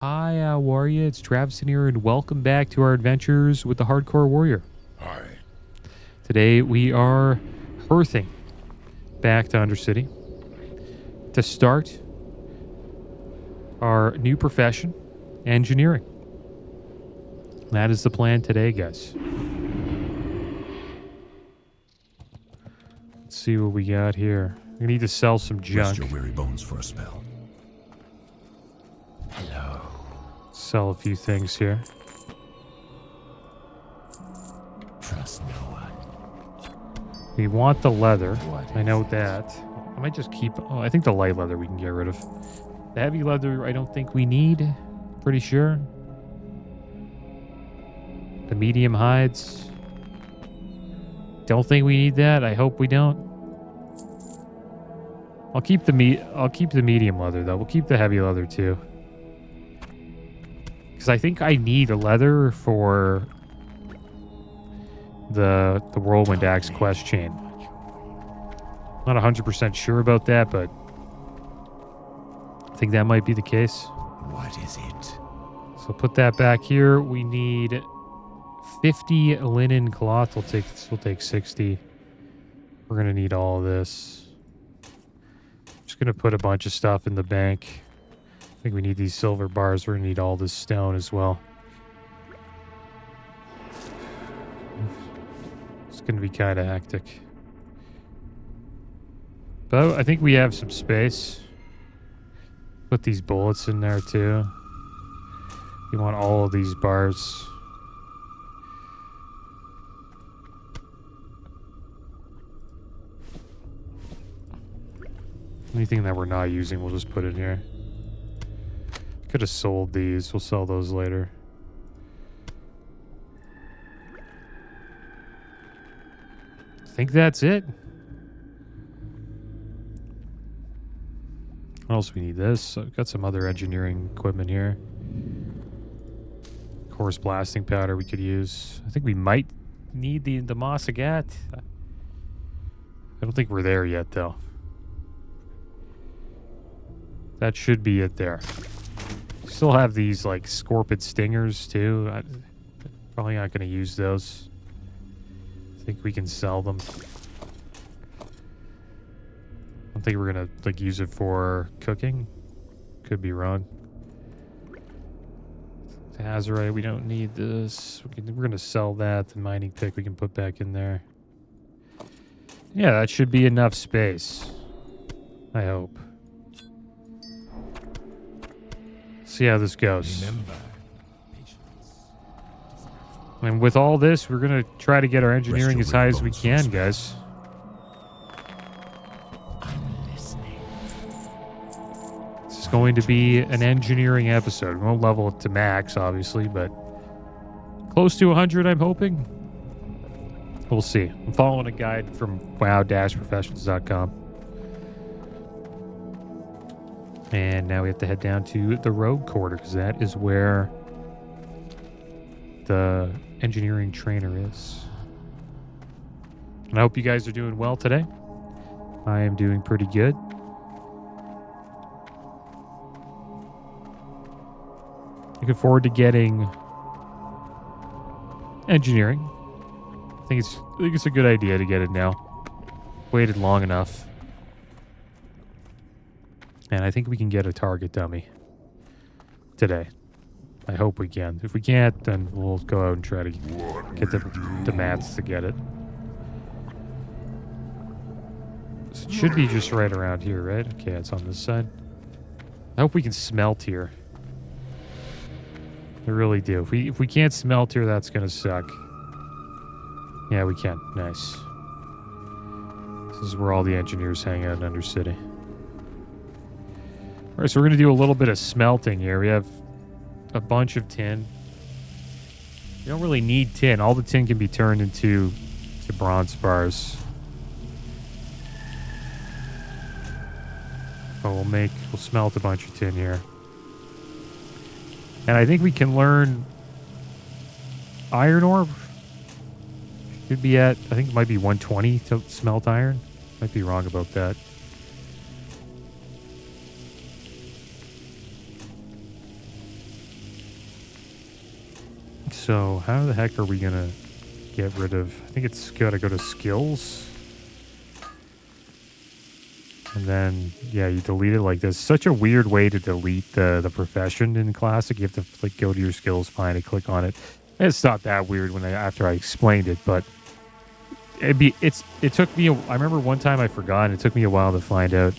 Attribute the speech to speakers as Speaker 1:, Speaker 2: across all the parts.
Speaker 1: Hi, how are you? It's Travis in here, and welcome back to our adventures with the Hardcore Warrior.
Speaker 2: Hi.
Speaker 1: Today we are hearthing back to Undercity to start our new profession, engineering. That is the plan today, guys. Let's see what we got here. We need to sell some junk.
Speaker 2: Rest your weary bones for a spell.
Speaker 3: Hello.
Speaker 1: Sell a few things here.
Speaker 3: Trust no one.
Speaker 1: We want the leather.
Speaker 3: What
Speaker 1: I know
Speaker 3: is
Speaker 1: that. I might just keep... Oh, I think the light leather we can get rid of. The heavy leather I don't think we need. Pretty sure. The medium hides. Don't think we need that. I hope we don't. I'll keep the medium leather though. We'll keep the heavy leather too. Because I think I need a leather for the Whirlwind Axe quest chain. Not 100% sure about that, but I think that might be the case.
Speaker 3: What is it?
Speaker 1: So put that back here. We need 50 linen cloth. We'll take 60. We're gonna need all of this. Just gonna put a bunch of stuff in the bank. I think we need these silver bars. We're gonna need all this stone as well. It's gonna be kind of hectic. But I think we have some space. Put these bullets in there too. You want all of these bars. Anything that we're not using, we'll just put in here. Could have sold these. We'll sell those later. I think that's it. What else we need? This. I've got some other engineering equipment here. Coarse blasting powder we could use. I think we might need the Mossagat. I don't think we're there yet, though. That should be it there. Still have these, like, Scorpid Stingers, too. Probably not going to use those. I think we can sell them. I don't think we're going to, like, use it for cooking. Could be wrong. Azurite, we don't need this. We're going to sell that. The mining pick we can put back in there. Yeah, that should be enough space. I hope. See how this goes.
Speaker 3: Remember,
Speaker 1: And with all this, we're going to try to get our engineering
Speaker 3: your
Speaker 1: as high as we
Speaker 3: bones for
Speaker 1: can,
Speaker 3: a spell.
Speaker 1: guys.
Speaker 3: I'm listening.
Speaker 1: This is going to be an engineering episode. We won't level it to max, obviously, but close to 100, I'm hoping. We'll see. I'm following a guide from wow-professions.com. And now we have to head down to the rogue quarter, because that is where the engineering trainer is. And I hope you guys are doing well today. I am doing pretty good. Looking forward to getting engineering. I think it's a good idea to get it now. Waited long enough. And I think we can get a target dummy today. I hope we can. If we can't, then we'll go out and try to get the mats to get it. So it should be just right around here, right? Okay, it's on this side. I hope we can smelt here. I really do. If we can't smelt here, that's going to suck. Yeah, we can. Nice. This is where all the engineers hang out in Undercity. All right, so we're going to do a little bit of smelting here. We have a bunch of tin. You don't really need tin. All the tin can be turned into bronze bars. Oh, we'll smelt a bunch of tin here. And I think we can learn iron ore. Should be at, I think it might be 120 to smelt iron. Might be wrong about that. So how the heck are we going to get rid of... I think it's got to go to skills. And then, yeah, you delete it like this. Such a weird way to delete the profession in Classic. You have to like go to your skills, find it, click on it. It's not that weird after I explained it, but it took me. I remember one time I forgot, and it took me a while to find out.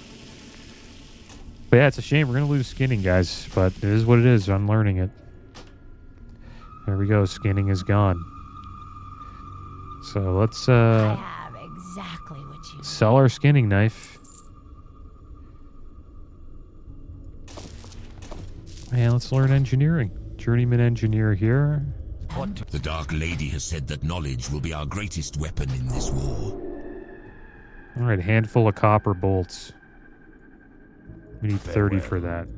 Speaker 1: But yeah, it's a shame we're gonna lose skinning, guys. But it is what it is. I'm learning it. There we go. Skinning is gone. So let's
Speaker 4: I have exactly what you
Speaker 1: sell our skinning knife. And let's learn engineering. Journeyman engineer here.
Speaker 3: The Dark Lady has said that knowledge will be our greatest weapon in this war.
Speaker 1: All right, handful of copper bolts. We need 30 for that.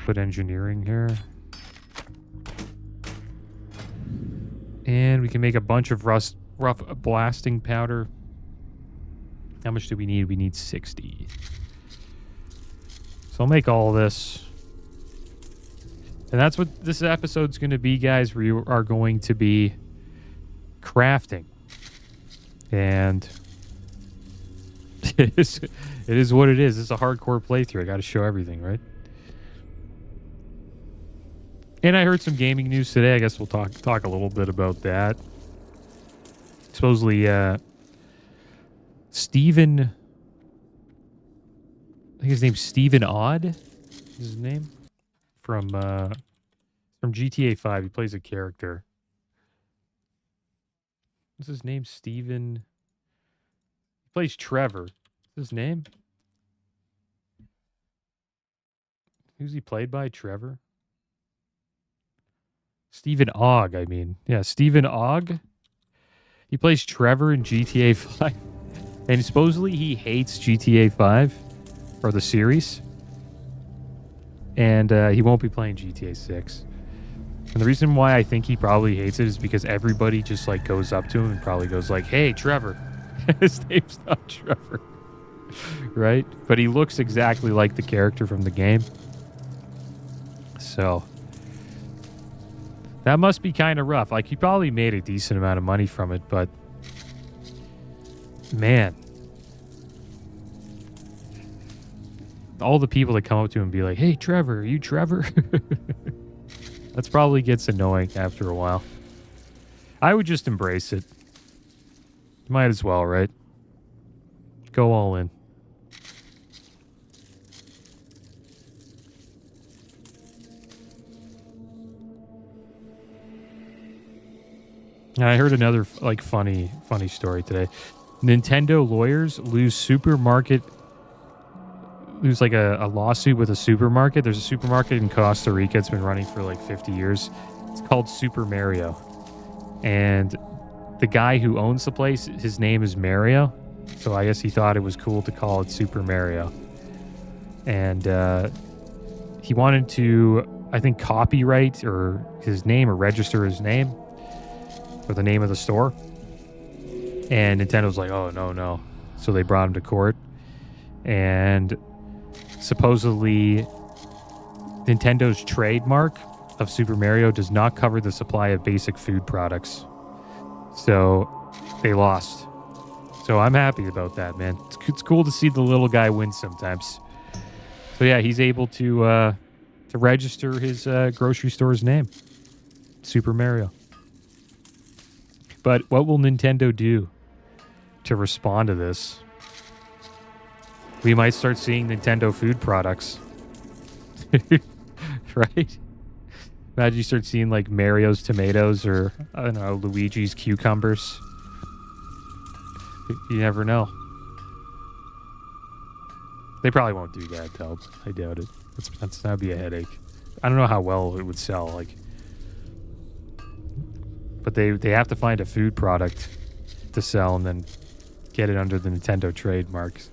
Speaker 1: Put engineering here. And we can make a bunch of rough blasting powder. How much do we need? We need 60. So I'll make all this. And that's what this episode's going to be, guys. We are going to be crafting. And it is what it is. It's a hardcore playthrough. I got to show everything, right? And I heard some gaming news today. I guess we'll talk a little bit about that. Supposedly, Steven... I think his name's Steven Odd. Is his name? From GTA 5. He plays a character. What's his name? Steven. He plays Trevor. What's his name? Who's he played by? Trevor? Stephen Ogg, I mean. Yeah, Stephen Ogg. He plays Trevor in GTA 5. And supposedly he hates GTA 5. Or the series. And he won't be playing GTA 6. And the reason why I think he probably hates it is because everybody just like goes up to him and probably goes like, "Hey, Trevor." His name's not Trevor. Right? But he looks exactly like the character from the game. So that must be kind of rough. Like, he probably made a decent amount of money from it, but man, all the people that come up to him and be like, "Hey, Trevor, are you Trevor?" That's probably gets annoying after a while. I would just embrace it. Might as well, right? Go all in. And I heard another like funny story today. Nintendo lawyers lose like a lawsuit with a supermarket. There's a supermarket in Costa Rica. It's been running for like 50 years. It's called Super Mario. And the guy who owns the place, his name is Mario. So I guess he thought it was cool to call it Super Mario. And he wanted to, I think, copyright or his name or register his name for the name of the store. And Nintendo's like, "Oh, no." So they brought him to court. And supposedly, Nintendo's trademark of Super Mario does not cover the supply of basic food products. So they lost. So I'm happy about that, man. It's cool to see the little guy win sometimes. So yeah, he's able to register his grocery store's name, Super Mario. But what will Nintendo do to respond to this? We might start seeing Nintendo food products. Right? Imagine you start seeing like Mario's tomatoes or, I don't know, Luigi's cucumbers. You never know. They probably won't do that, though. I doubt it. That'd be a headache. I don't know how well it would sell. Like, but they have to find a food product to sell and then get it under the Nintendo trademarks.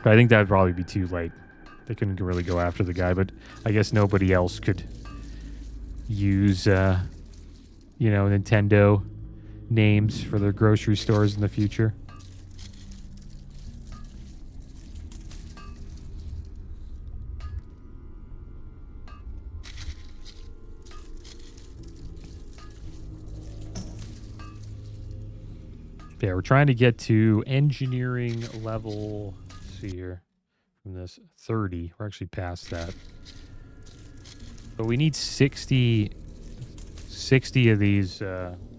Speaker 1: But I think that would probably be too late. They couldn't really go after the guy, but I guess nobody else could use, Nintendo names for their grocery stores in the future. Yeah, we're trying to get to engineering level, let's see here, from this 30. We're actually past that. But we need 60 of these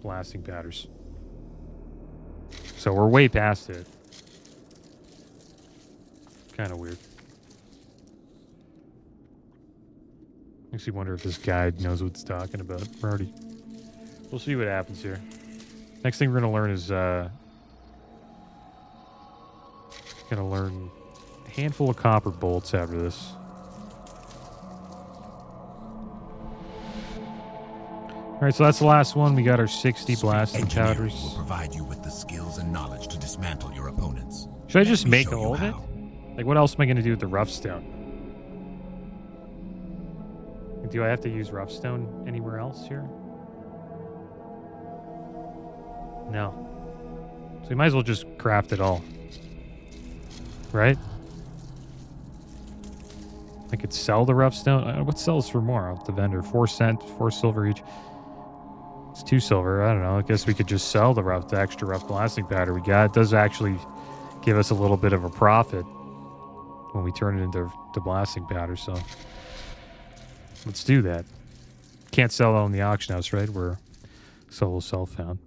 Speaker 1: blasting powders. So we're way past it. Kind of weird. Makes you wonder if this guide knows what it's talking about. We'll see what happens here. Next thing we're going to learn is gonna learn a handful of copper bolts after this. Alright, so that's the last one. We got our 60 blasting powders.
Speaker 3: Will provide you with the skills and knowledge to dismantle your opponents.
Speaker 1: Should I just make all of it? Like, what else am I going to do with the rough stone? Do I have to use rough stone anywhere else here? No. So we might as well just craft it all. Right? I could sell the rough stone. What sells for more off the vendor? 4 silver each. It's 2 silver. I don't know. I guess we could just sell the extra rough blasting powder we got. It does actually give us a little bit of a profit when we turn it into blasting powder, so let's do that. Can't sell it on the auction house, right? We're solo self-found.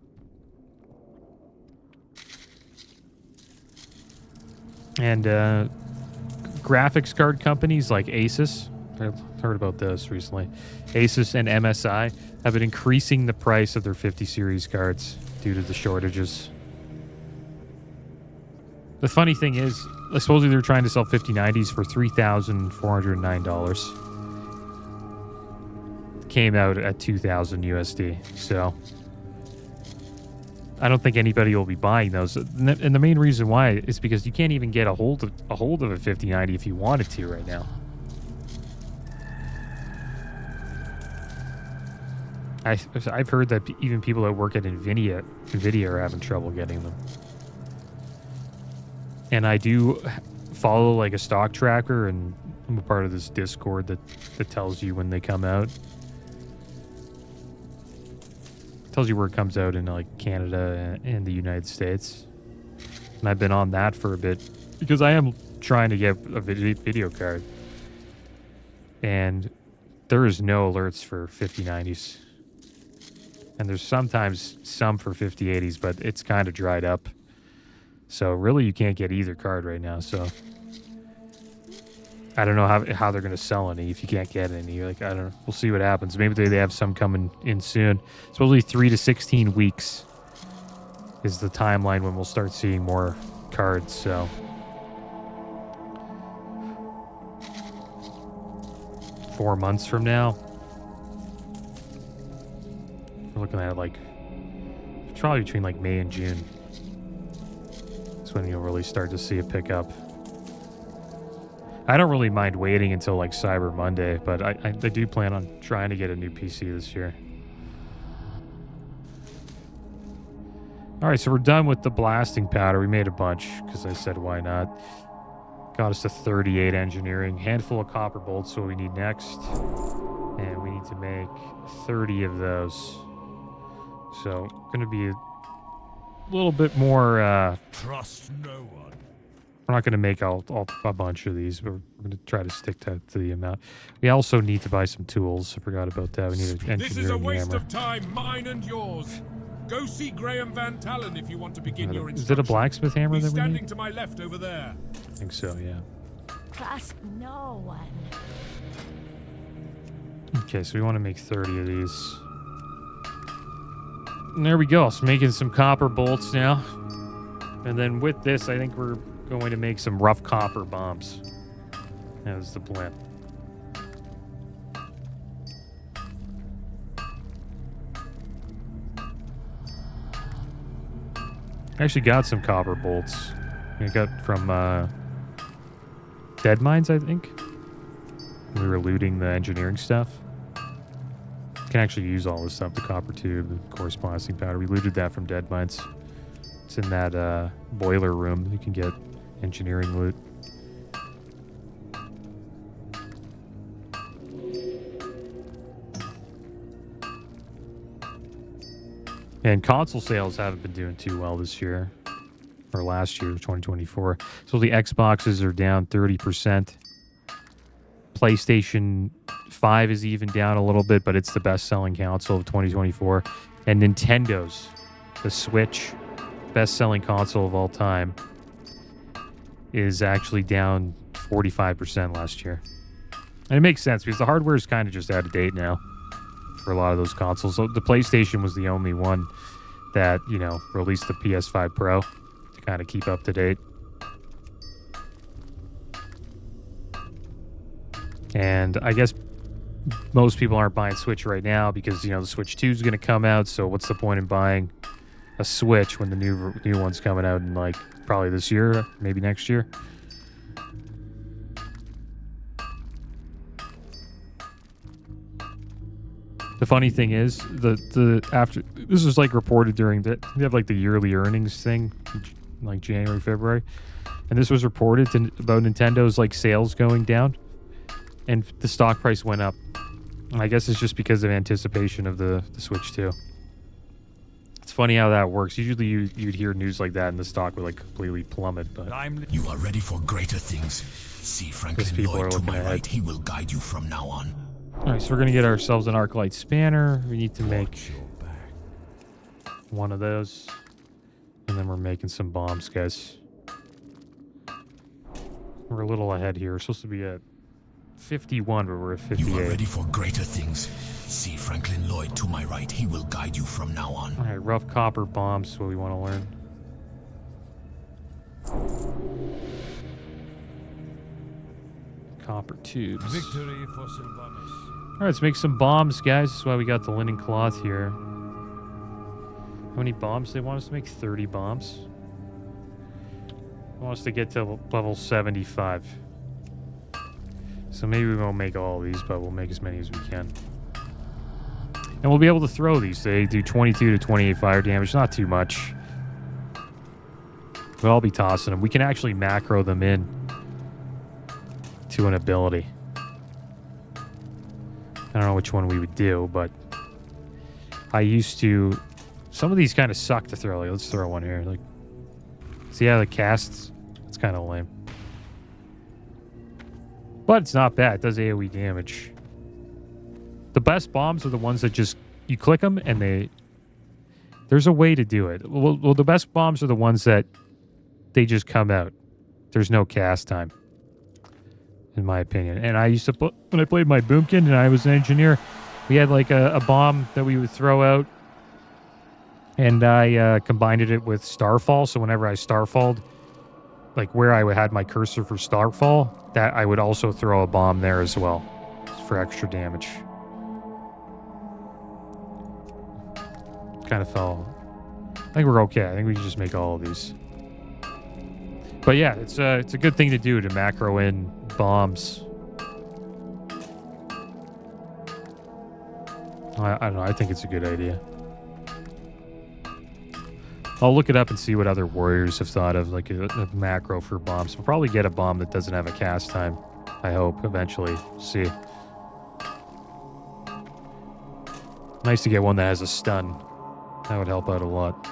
Speaker 1: And graphics card companies like Asus, I've heard about this recently. Asus and MSI have been increasing the price of their 50 series cards due to the shortages. The funny thing is, supposedly they're trying to sell 5090s for $3,409. Came out at 2,000 USD. So I don't think anybody will be buying those. And the main reason why is because you can't even get a hold of a 5090 if you wanted to right now. I've heard that even people that work at NVIDIA are having trouble getting them. And I do follow like a stock tracker, and I'm a part of this Discord that tells you when they come out. Tells you where it comes out in like Canada and the United States. And I've been on that for a bit because I am trying to get a video card. And there is no alerts for 5090s. And there's sometimes some for 5080s, but it's kind of dried up. So really you can't get either card right now. So I don't know how they're going to sell any if you can't get any. Like, I don't know. We'll see what happens. Maybe they have some coming in soon. Supposedly 3 to 16 weeks is the timeline when we'll start seeing more cards. So 4 months from now, we're looking at like probably between like May and June. That's when you'll really start to see a pickup. I don't really mind waiting until like Cyber Monday, but I do plan on trying to get a new PC this year. All right, so we're done with the blasting powder. We made a bunch because I said why not. Got us to 38 engineering. Handful of copper bolts, so we need next. And we need to make 30 of those. So, going to be a little bit more...
Speaker 3: Trust no one.
Speaker 1: We're not going to make a bunch of these, but we're going to try to stick to the amount. We also need to buy some tools. I forgot about that. We need an engineering
Speaker 5: This is a waste
Speaker 1: hammer.
Speaker 5: of time, mine and yours. Go see Graham Van Tallen if you want to begin your
Speaker 1: Is it a blacksmith hammer
Speaker 5: He's
Speaker 1: that we
Speaker 5: standing
Speaker 1: need?
Speaker 5: to my left over there.
Speaker 1: I think so, yeah.
Speaker 4: Trust no one.
Speaker 1: Okay, so we want to make 30 of these. And there we go. So making some copper bolts now. And then with this, I think we're going to make some rough copper bombs. That was the plan. I actually got some copper bolts. I got from Dead Mines, I think. We were looting the engineering stuff. You can actually use all this stuff, the copper tube, the coarse blasting powder. We looted that from Dead Mines. It's in that boiler room. You can get engineering loot. And console sales haven't been doing too well this year. Or last year, 2024. So the Xboxes are down 30%. PlayStation 5 is even down a little bit, but it's the best-selling console of 2024. And Nintendo's, the Switch, best-selling console of all time, is actually down 45% last year. And it makes sense because the hardware is kind of just out of date now for a lot of those consoles. So the PlayStation was the only one that, you know, released the PS5 Pro to kind of keep up to date. And I guess most people aren't buying Switch right now because, you know, the Switch 2 is going to come out. So what's the point in buying a Switch when the new one's coming out in, like, probably this year, maybe next year? The funny thing is, the after this was like reported during they have like the yearly earnings thing, like January, February, and this was reported about Nintendo's like sales going down, and the stock price went up. And I guess it's just because of anticipation of the Switch 2. It's funny how that works. Usually you'd hear news like that and the stock would like completely plummet, but
Speaker 3: You are ready for greater things. See Franklin Lloyd to my right. He will guide you from now on.
Speaker 1: Alright, so we're going to get ourselves an Arclight Spanner. We need to make one of those. And then we're making some bombs, guys. We're a little ahead here. We're supposed to be at 51, but we're at 58.
Speaker 3: You are ready for greater things. See Franklin Lloyd to my right. He will guide you from now on.
Speaker 1: Alright, rough copper bombs is what we want to learn. Copper tubes.
Speaker 5: Victory for Sylvanus.
Speaker 1: Alright, let's make some bombs, guys. That's why we got the linen cloth here. How many bombs? They want us to make 30 bombs. They want us to get to level 75. So maybe we won't make all of these, but we'll make as many as we can. And we'll be able to throw these. They do 22 to 28 fire damage. Not too much. But I'll be tossing them. We can actually macro them in to an ability. I don't know which one we would do, but I used to... Some of these kind of suck to throw. Like, let's throw one here. Like, see how the casts? It's kind of lame. But it's not bad. It does AoE damage. The best bombs are the ones that just... You click them and they... There's a way to do it. Well, the best bombs are the ones that they just come out. There's no cast time, in my opinion. And I used to put... When I played my Boomkin and I was an engineer, we had like a bomb that we would throw out. And I combined it with Starfall. So whenever I Starfalled, like where I had my cursor for Starfall, that I would also throw a bomb there as well for extra damage. Kind of fell. I think we're okay. I think we can just make all of these. But yeah, it's a good thing to do to macro in bombs. I don't know. I think it's a good idea. I'll look it up and see what other warriors have thought of, like a macro for bombs. We'll probably get a bomb that doesn't have a cast time. I hope, eventually. See. Nice to get one that has a stun. That would help out a lot.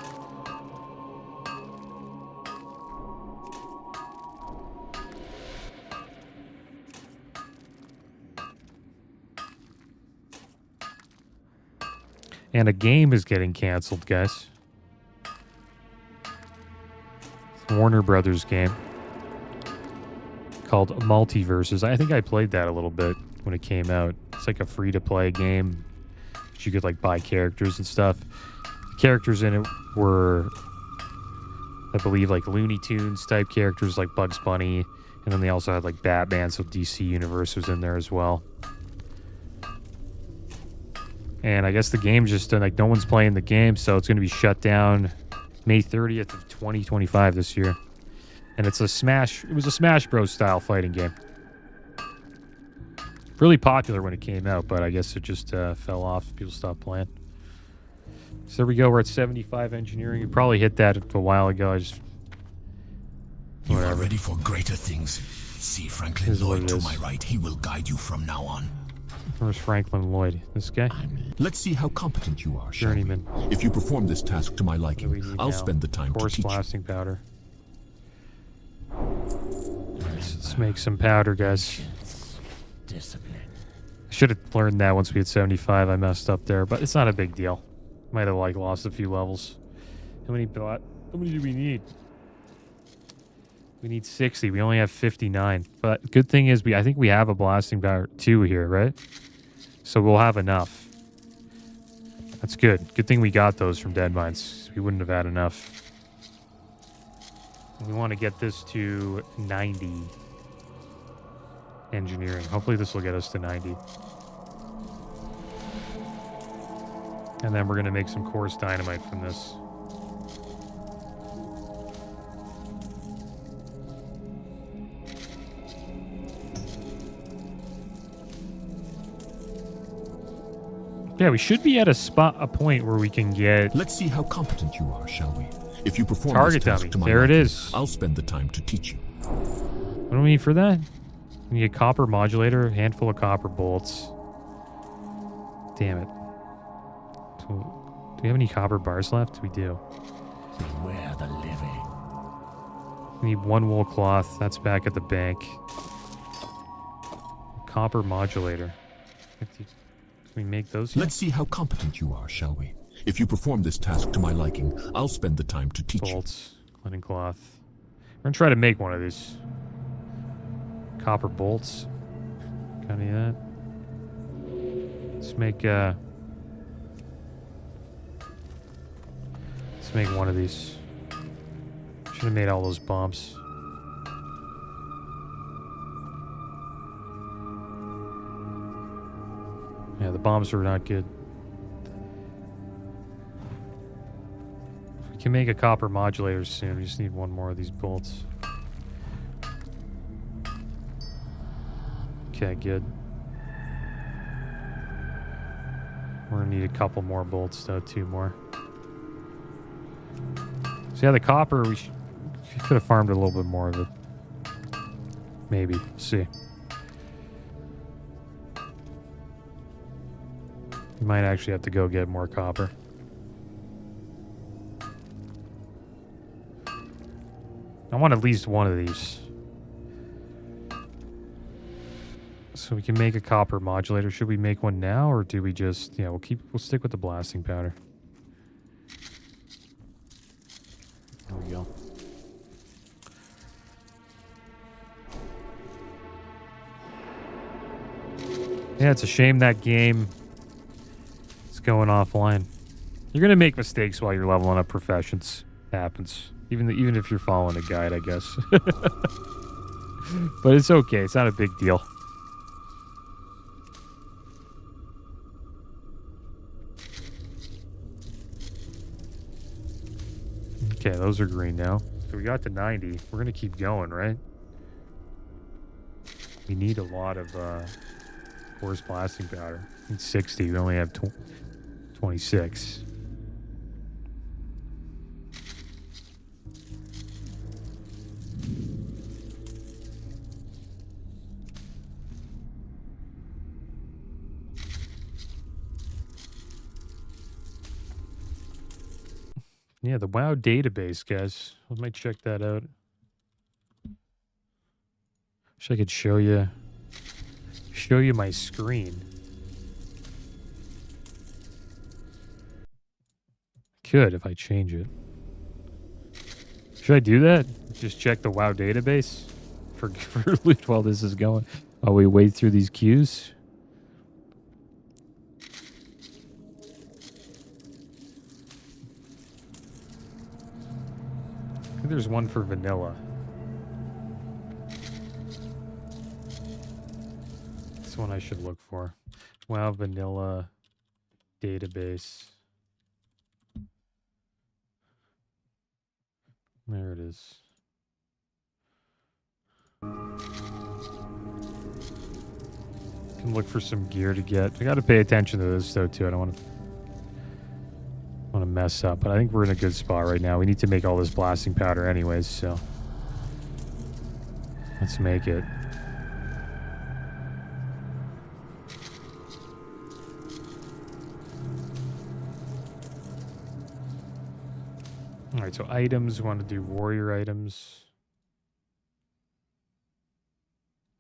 Speaker 1: And a game is getting canceled, guys. Warner Brothers game called Multiverses. I think I played that a little bit when it came out. It's like a free-to-play game, but you could like buy characters and stuff. The characters in it were, I believe, like Looney Tunes type characters like Bugs Bunny, and then they also had like Batman, so DC Universe was in there as well. And I guess the game just like no one's playing the game, so it's going to be shut down May 30th of 2025 this year. And it's a Smash... It was a Smash Bros. Style fighting game. Really popular when it came out, but I guess it just fell off. People stopped playing. So there we go. We're at 75 engineering. You probably hit that a while ago. I just... Whatever.
Speaker 3: You are ready for greater things. See Franklin Lloyd to my right. He will guide you from now on.
Speaker 1: Where's Franklin Lloyd? This guy?
Speaker 3: Let's see how competent you are, shall we?
Speaker 1: Journeyman.
Speaker 3: If you perform this task to my
Speaker 1: What do we
Speaker 3: liking,
Speaker 1: need
Speaker 3: I'll
Speaker 1: now?
Speaker 3: spend the time to
Speaker 1: Coarse
Speaker 3: teach you.
Speaker 1: blasting powder. Let's make some powder, guys.
Speaker 2: Discipline.
Speaker 1: I should have learned that once we hit 75. I messed up there, but it's not a big deal. Might have like lost a few levels. How many do we need? We need 60. We only have 59. But good thing is I think we have a blasting power 2 here, right? So we'll have enough. That's good. Good thing we got those from Dead Mines. We wouldn't have had enough. We want to get this to 90 engineering. Hopefully this will get us to 90. And then we're going to make some coarse dynamite from this. Yeah, we should be at a point where we can get...
Speaker 3: Let's see how competent you are, shall we? If you perform
Speaker 1: Target
Speaker 3: this task
Speaker 1: dummy.
Speaker 3: to my
Speaker 1: There it
Speaker 3: liking,
Speaker 1: is.
Speaker 3: I'll spend the time to teach you.
Speaker 1: What do we need for that? We need a copper modulator, a handful of copper bolts. Damn it. Do we have any copper bars left? We do.
Speaker 2: Beware the living.
Speaker 1: We need one wool cloth. That's back at the bank. Copper modulator. Can we make those yet?
Speaker 3: Let's see how competent you are, shall we? If you perform this task to my liking, I'll spend the time to teach you.
Speaker 1: Bolts. Linen cloth. We're going to try to make one of these. Copper bolts. Got any of that? Let's make one of these. Should have made all those bombs. Yeah, the bombs are not good. We can make a copper modulator soon. We just need one more of these bolts. Okay, good. We're gonna need a couple more bolts though, 2 more. So yeah, the copper, we could have farmed a little bit more of it. Maybe. See. We might actually have to go get more copper. I want at least one of these. So we can make a copper modulator. Should we make one now, or do we just... Yeah, we'll stick with the blasting powder. There we go. Yeah, it's a shame that game is going offline. You're going to make mistakes while you're leveling up professions. It happens. Even if you're following a guide, I guess. But it's okay. It's not a big deal. Okay, those are green now. So we got to 90. We're going to keep going, right? We need a lot of coarse blasting powder. We need 60. We only have 26. Yeah, the WoW database, guys. I might check that out. Wish I could show you my screen. Could if I change it. Should I do that? Just check the WoW database for loot while this is going. While we wade through these queues. I think there's one for vanilla. This one I should look for. WoW vanilla database. There it is. Can look for some gear to get. I got to pay attention to this though too. I don't want to mess up, but I think we're in a good spot right now. We need to make all this blasting powder anyways, so let's make it. All right, so items, we want to do warrior items.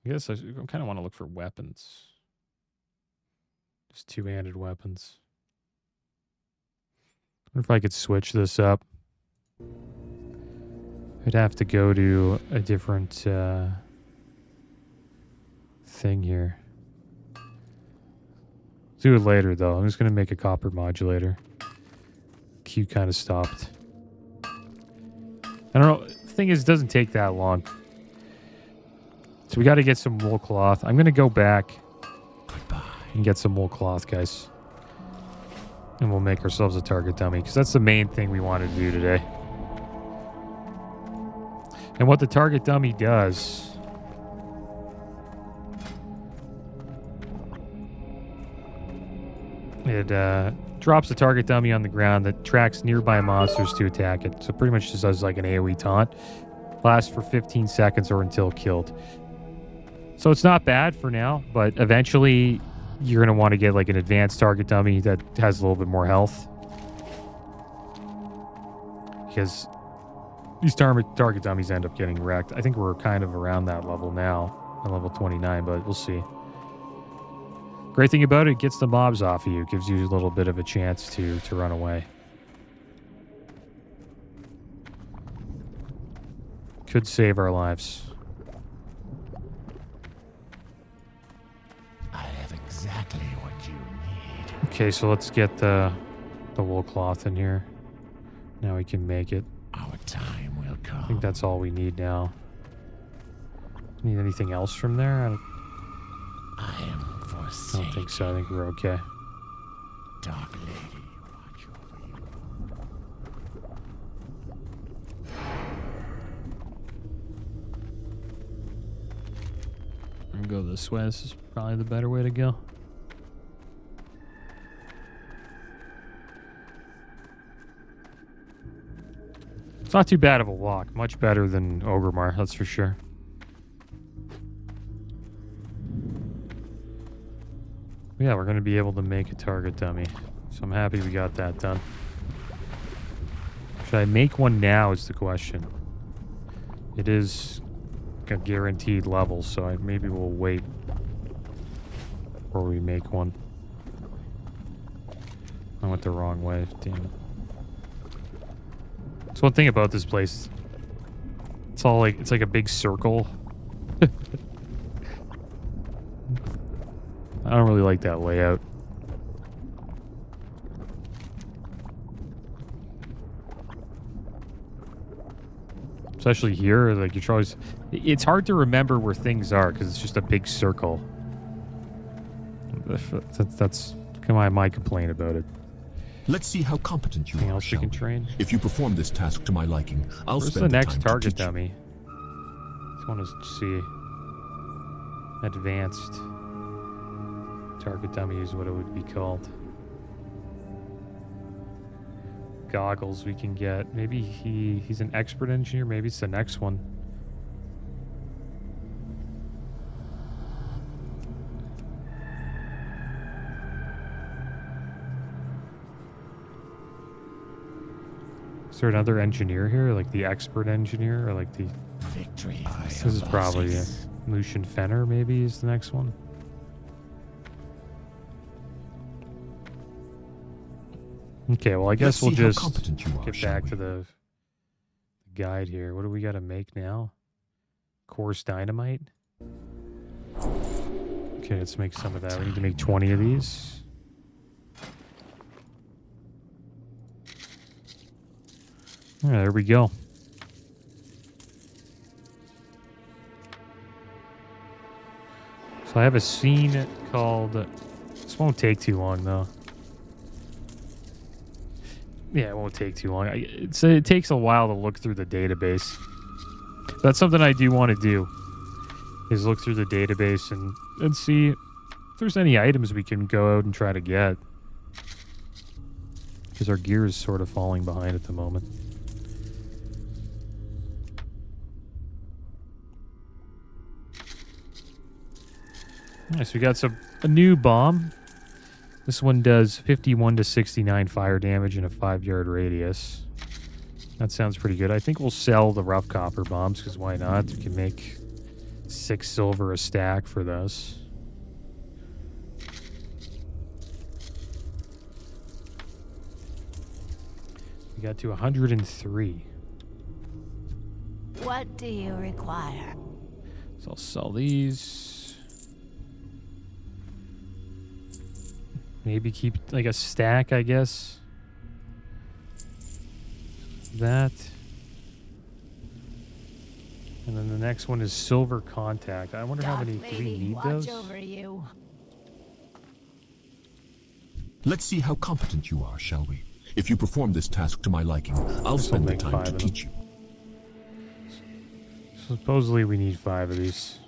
Speaker 1: I guess I kind of want to look for weapons. Just two-handed weapons. I wonder if I could switch this up. I'd have to go to a different thing here. Do it later, though. I'm just going to make a copper modulator. Q kind of stopped. I don't know. The thing is, it doesn't take that long. So we got to get some wool cloth. I'm going to go back and get some wool cloth, guys. And we'll make ourselves a target dummy, because that's the main thing we wanted to do today. And what the target dummy does... It drops a target dummy on the ground that tracks nearby monsters to attack it. So pretty much just does like an AoE taunt. Lasts for 15 seconds or until killed. So it's not bad for now, but eventually you're going to want to get like an advanced target dummy that has a little bit more health. Because these target dummies end up getting wrecked. I think we're kind of around that level now, at level 29, but we'll see. Great thing about it gets the mobs off of you. Gives you a little bit of a chance to run away. Could save our lives.
Speaker 2: I have exactly what you need.
Speaker 1: Okay, so let's get the wool cloth in here. Now we can make it.
Speaker 2: Our time will come.
Speaker 1: I think that's all we need now. Need anything else from there?
Speaker 2: I am
Speaker 1: I
Speaker 2: forsaken.
Speaker 1: don't think so. I think we're okay.
Speaker 2: Dark Lady, watch over you.
Speaker 1: I'm gonna go this way. This is probably the better way to go. It's not too bad of a walk. Much better than Ogremar, that's for sure. Yeah, we're going to be able to make a target dummy. So I'm happy we got that done. Should I make one now is the question. It is a guaranteed level, so maybe we'll wait before we make one. I went the wrong way, damn it. So one thing about this place, it's all like, it's like a big circle. I don't really like that layout. Especially here, like you're always... It's hard to remember where things are because it's just a big circle. That's my complaint about it.
Speaker 3: Let's see how competent you
Speaker 1: Anything
Speaker 3: are.
Speaker 1: else you can train?
Speaker 3: If you perform this task to my liking, I'll
Speaker 1: Where's
Speaker 3: spend
Speaker 1: the next
Speaker 3: time to
Speaker 1: target
Speaker 3: teach you.
Speaker 1: dummy? Just want to see. Advanced target dummy is what it would be called. Goggles we can get. Maybe he's an expert engineer. Maybe it's the next one. Is there another engineer here? Like the expert engineer? Or like the...
Speaker 2: Victory.
Speaker 1: This is probably Lucian Fenner, maybe, is the next one. Okay, well, I guess we'll just get back to the guide here. What do we got to make now? Coarse dynamite? Okay, let's make some of that. We need to make 20 of these. All right, there we go. So I have a scene called... This won't take too long, though. Yeah, it won't take too long. It takes a while to look through the database. That's something I do want to do, is look through the database and see if there's any items we can go out and try to get. Because our gear is sort of falling behind at the moment. Nice, we got a new bomb. This one does 51 to 69 fire damage in a 5-yard radius. That sounds pretty good. I think we'll sell the rough copper bombs, because why not? We can make 6 silver a stack for this. We got to 103.
Speaker 4: What do you require?
Speaker 1: So I'll sell these. Maybe keep like a stack, I guess. That. And then the next one is silver contact. I wonder how many do we need those?
Speaker 4: Over you.
Speaker 3: Let's see how competent you are, shall we? If you perform this task to my liking, I'll spend the time to teach you.
Speaker 1: Supposedly we need 5 of these.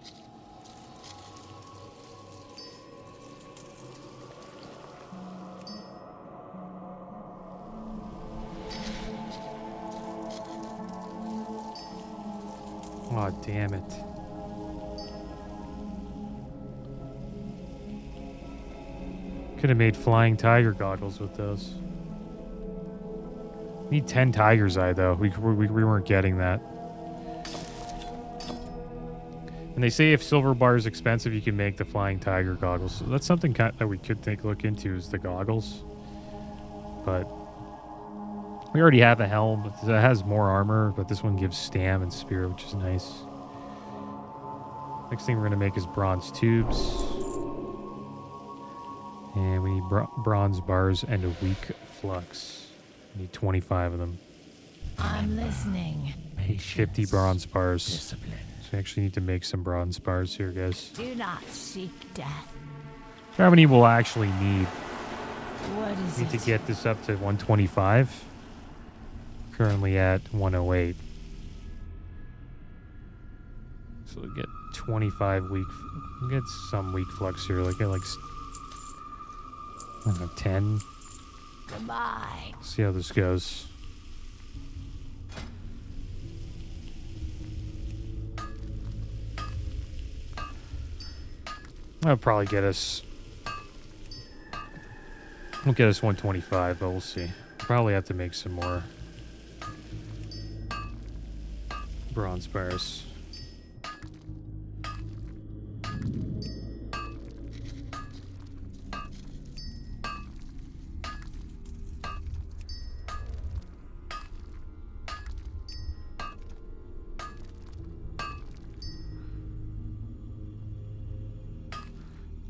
Speaker 1: Oh, damn it. Could have made flying tiger goggles with those. Need 10 tiger's eye, though. We weren't getting that. And they say if silver bar is expensive, you can make the flying tiger goggles. So that's something that we could take a look into, is the goggles. But we already have a helm that has more armor, but this one gives stam and spear, which is nice. Next thing we're going to make is bronze tubes. And we need bronze bars and a weak flux. We need 25 of them.
Speaker 4: I'm listening.
Speaker 1: 50 bronze bars.
Speaker 2: Discipline.
Speaker 1: So we actually need to make some bronze bars here, guys.
Speaker 4: Do not seek death.
Speaker 1: How many we'll actually need?
Speaker 4: What is
Speaker 1: Need
Speaker 4: it?
Speaker 1: to get this up to 125. Currently at 108. So we'll get 25 weak. We'll get some weak flux here. Like, I don't know, 10.
Speaker 4: Goodbye.
Speaker 1: See how this goes. That'll probably get us. Won't get us 125, but we'll see. Probably have to make some more bronze bars.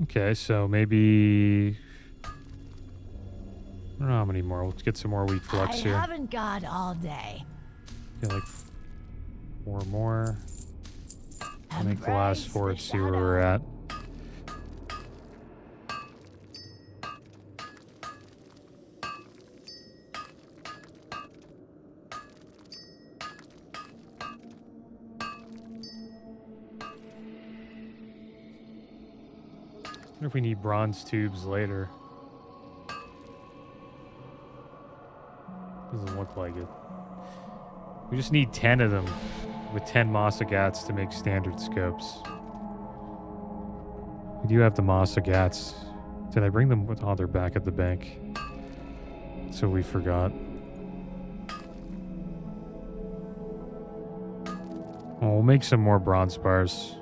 Speaker 1: Okay, so maybe I don't know how many more. Let's get some more weak flux here.
Speaker 4: I haven't got all day.
Speaker 1: Get like 4 more. I'll make the last 4 and see where we're at. I wonder if we need bronze tubes later. Doesn't look like it. We just need 10 of them with 10 Mossagats to make standard scopes. We do have the Mossagats. Did I bring them? Oh, they're back at the bank. So we forgot. Oh, we'll make some more bronze bars.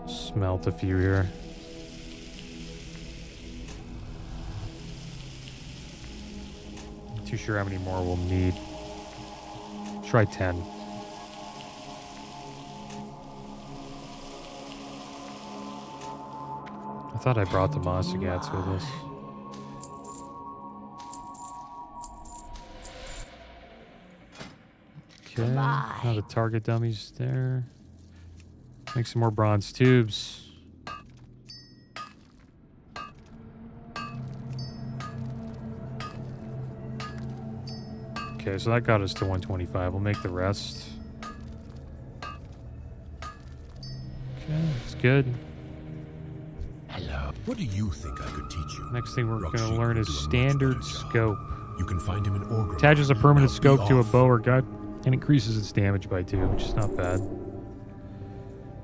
Speaker 1: Smelt a few here. Not too sure how many more we'll need. Try 10. I thought I brought the Mossagats with us. Okay, now the target dummies there. Make some more bronze tubes. Okay, so that got us to 125. We'll make the rest. Okay, that's good.
Speaker 2: Hello.
Speaker 3: What do you think I could teach you?
Speaker 1: Next thing we're going to
Speaker 3: Rockshake
Speaker 1: learn
Speaker 3: will
Speaker 1: is
Speaker 3: do a much
Speaker 1: standard
Speaker 3: better job.
Speaker 1: scope.
Speaker 3: You can find him in Orgrimmar.
Speaker 1: Attaches a permanent
Speaker 3: Now be
Speaker 1: scope to a
Speaker 3: off.
Speaker 1: bow or gun and increases its damage by 2, which is not bad.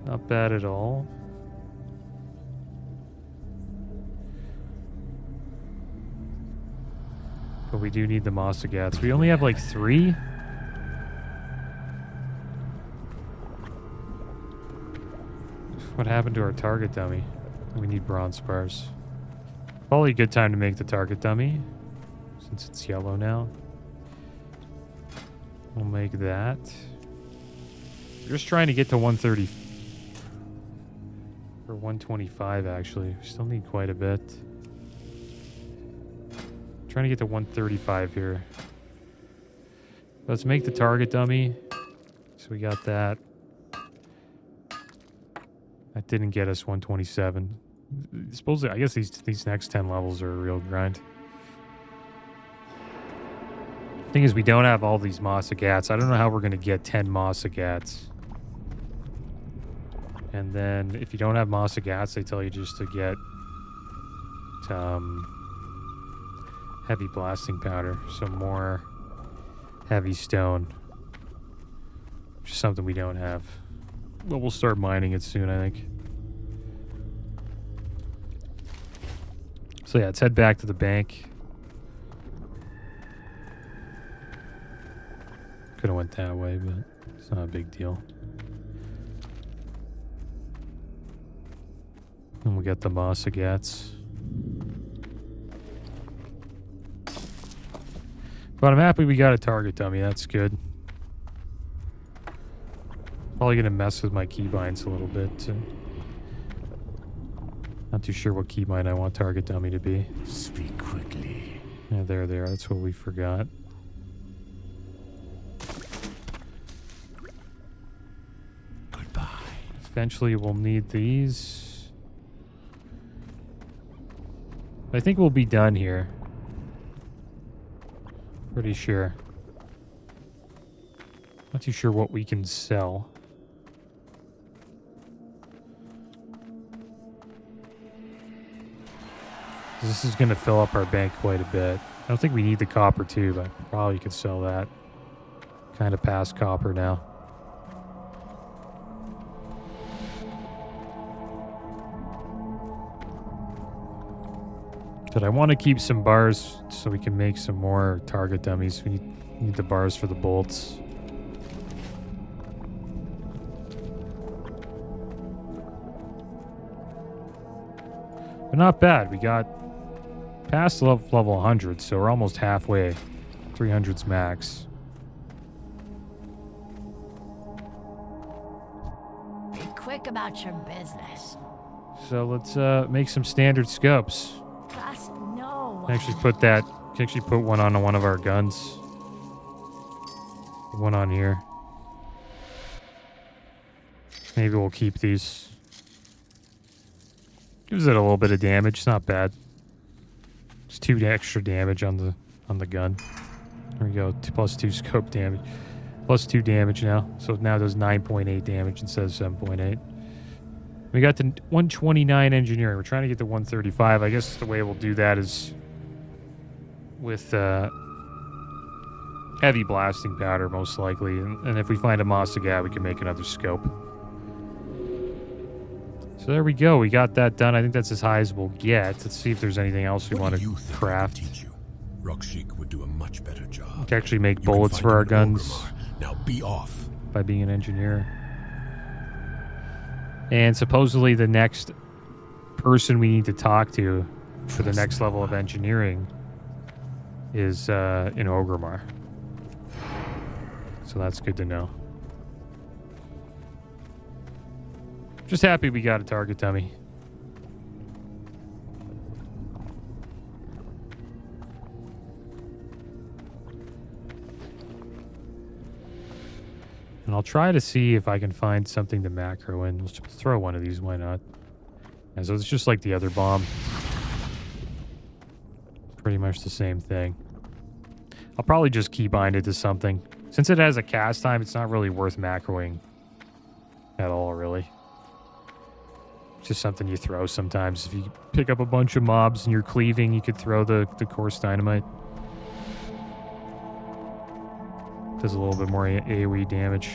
Speaker 1: Not bad at all. But we do need the Mossagats. We only have like 3. What happened to our target dummy? We need bronze spars. Probably a good time to make the target dummy, since it's yellow now. We'll make that. We're just trying to get to 130. Or 125, actually. We still need quite a bit. Trying to get to 135 here. Let's make the target dummy. So we got that. That didn't get us 127. Supposedly, I guess these next 10 levels are a real grind. Thing is, we don't have all these Mossagats. I don't know how we're going to get 10 Mossagats. And then, if you don't have Mossagats, they tell you just to get heavy blasting powder. So more heavy stone. Which is something we don't have. Well, we'll start mining it soon, I think. So yeah, let's head back to the bank. Could have went that way, but it's not a big deal. And we got the Mossagats. But I'm happy we got a target dummy. That's good. Probably going to mess with my keybinds a little bit. Not too sure what keybind I want target dummy to be.
Speaker 2: Speak quickly.
Speaker 1: Yeah, there. That's what we forgot.
Speaker 2: Goodbye.
Speaker 1: Eventually we'll need these. I think we'll be done here. Pretty sure. Not too sure what we can sell. This is going to fill up our bank quite a bit. I don't think we need the copper too, but probably could sell that. Kind of past copper now. But I want to keep some bars so we can make some more target dummies. We need the bars for the bolts. But not bad. We got past level 100, so we're almost halfway. 300's max.
Speaker 4: Be quick about your business.
Speaker 1: So let's make some standard scopes.
Speaker 4: Trust no one.
Speaker 1: Actually put one on one of our guns. One on here. Maybe we'll keep these. Gives it a little bit of damage. It's not bad. It's 2 extra damage on the gun. There we go. Plus 2 scope damage. Plus 2 damage now. So now it does 9.8 damage instead of 7.8. We got to 129 engineering. We're trying to get to 135. I guess the way we'll do that is with heavy blasting powder, most likely. And if we find a Mossagat, we can make another scope. So there we go. We got that done. I think that's as high as we'll get. Let's see if there's anything else we want to craft.
Speaker 3: Teach you? Rocksheik would do a much better job.
Speaker 1: We can actually make
Speaker 3: You can
Speaker 1: bullets
Speaker 3: find
Speaker 1: for
Speaker 3: him
Speaker 1: our
Speaker 3: in
Speaker 1: guns
Speaker 3: Orgrimmar. Now be off.
Speaker 1: by being an engineer. And supposedly the next person we need to talk to for the next level of engineering is in Orgrimmar. So that's good to know. Just happy we got a target dummy. And I'll try to see if I can find something to macro in. Let's throw one of these, why not? And so it's just like the other bomb. Pretty much the same thing. I'll probably just keybind it to something. Since it has a cast time, it's not really worth macroing at all, really. It's just something you throw sometimes. If you pick up a bunch of mobs and you're cleaving, you could throw the coarse dynamite. Does a little bit more AoE damage.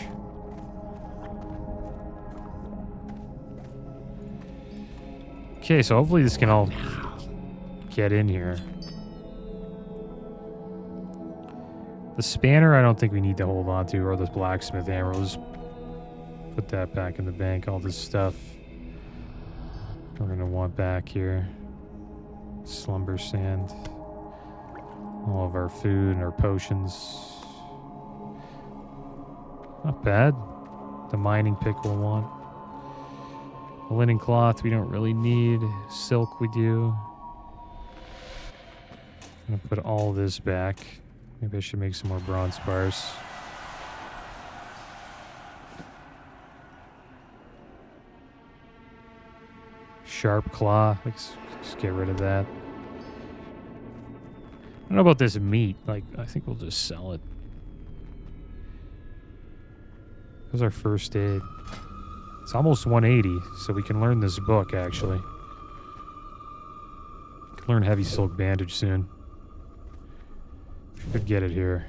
Speaker 1: Okay, so hopefully this can all get in here. The spanner, I don't think we need to hold on to, or this blacksmith hammer. We'll just put that back in the bank. All this stuff we're going to want back here. Slumber sand. All of our food and our potions. Not bad. The mining pick we'll want. The linen cloth we don't really need. Silk we do. I'm going to put all this back. Maybe I should make some more bronze bars. Sharp claw. Let's get rid of that. I don't know about this meat. Like, I think we'll just sell it. That was our first aid. It's almost 180, so we can learn this book, actually. Can learn heavy silk bandage soon. Should get it here.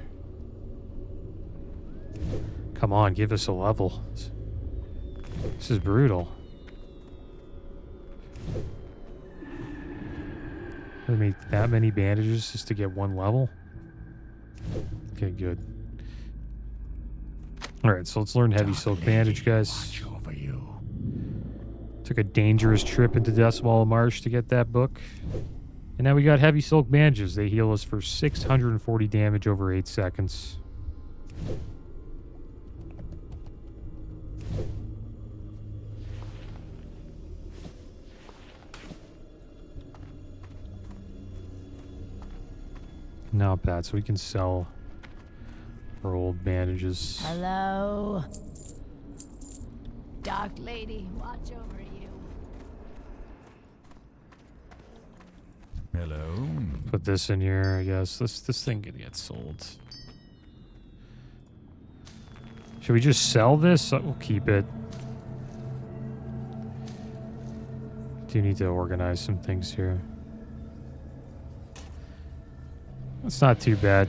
Speaker 1: Come on, give us a level. This is brutal. I made that many bandages just to get one level? Okay, good. Alright, so let's learn heavy silk bandage, guys. Took a dangerous trip into Deathwall Marsh to get that book. And now we got heavy silk bandages. They heal us for 640 damage over 8 seconds. Not bad, so we can sell our old bandages.
Speaker 4: Hello? Dark lady, watch over you.
Speaker 2: Hello.
Speaker 1: Put this in here, I guess. This thing can get sold. Should we just sell this? We'll keep it. Do need to organize some things here. That's not too bad.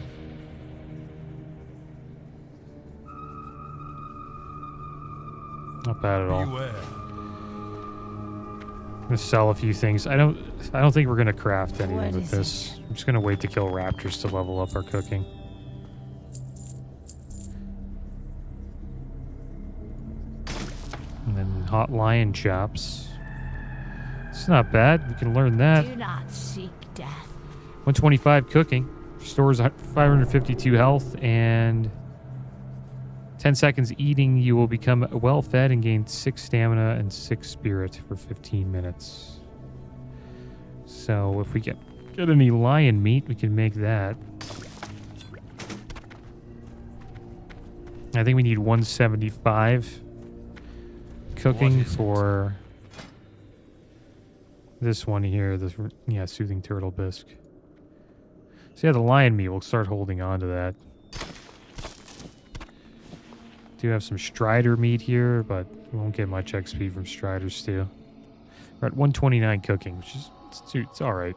Speaker 1: Not bad at all.
Speaker 2: Beware.
Speaker 1: I'm gonna sell a few things. I don't think we're gonna craft anything with this. I'm just gonna wait to kill raptors to level up our cooking. And then hot lion chops. It's not bad. We can learn that.
Speaker 4: Do not seek death.
Speaker 1: 125 cooking. Restores 552 health, and 10 seconds eating, you will become well fed and gain 6 stamina and 6 spirit for 15 minutes. So if we get any lion meat, we can make that. I think we need 175 cooking for this one here. This, yeah, soothing turtle bisque. So yeah, the lion meat, we'll start holding on to that. Do have some strider meat here, but we won't get much XP from striders too. We're at 129 cooking, which is it's all right.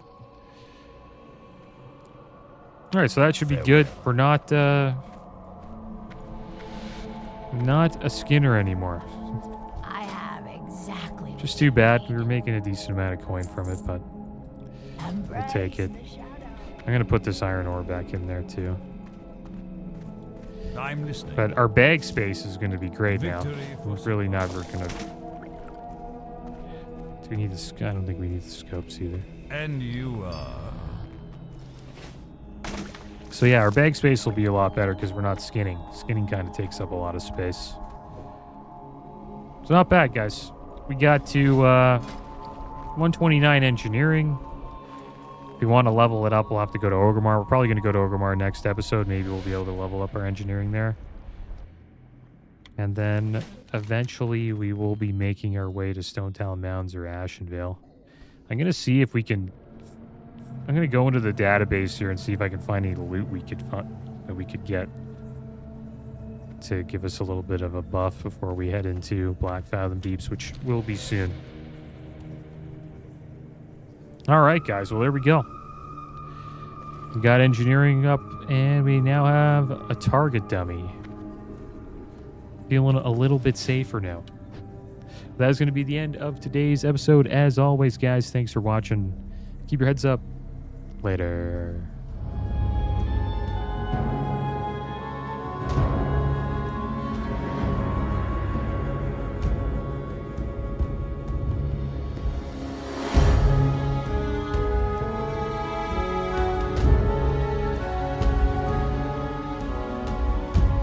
Speaker 1: All right, so that should be good. We're not a skinner anymore.
Speaker 4: I have exactly.
Speaker 1: Just too bad. We were making a decent amount of coin from it, but we'll take it. I'm gonna put this iron ore back in there too.
Speaker 2: I'm listening.
Speaker 1: But our bag space is gonna be great now. We're really never gonna. Do we need the? I don't think we need the scopes either.
Speaker 2: And you are.
Speaker 1: So yeah, our bag space will be a lot better because we're not skinning. Skinning kind of takes up a lot of space. So not bad, guys. We got to 129 engineering. If we want to level it up, we'll have to go to Orgrimmar. We're probably going to go to Orgrimmar next episode. Maybe we'll be able to level up our engineering there. And then eventually we will be making our way to Stonetown Mounds or Ashenvale. I'm going to see if we can... I'm going to go into the database here and see if I can find any loot we could that we could get to give us a little bit of a buff before we head into Black Fathom Deeps, which will be soon. All right, guys. Well, there we go. We got engineering up, and we now have a target dummy. Feeling a little bit safer now. That is going to be the end of today's episode. As always, guys, thanks for watching. Keep your heads up. Later.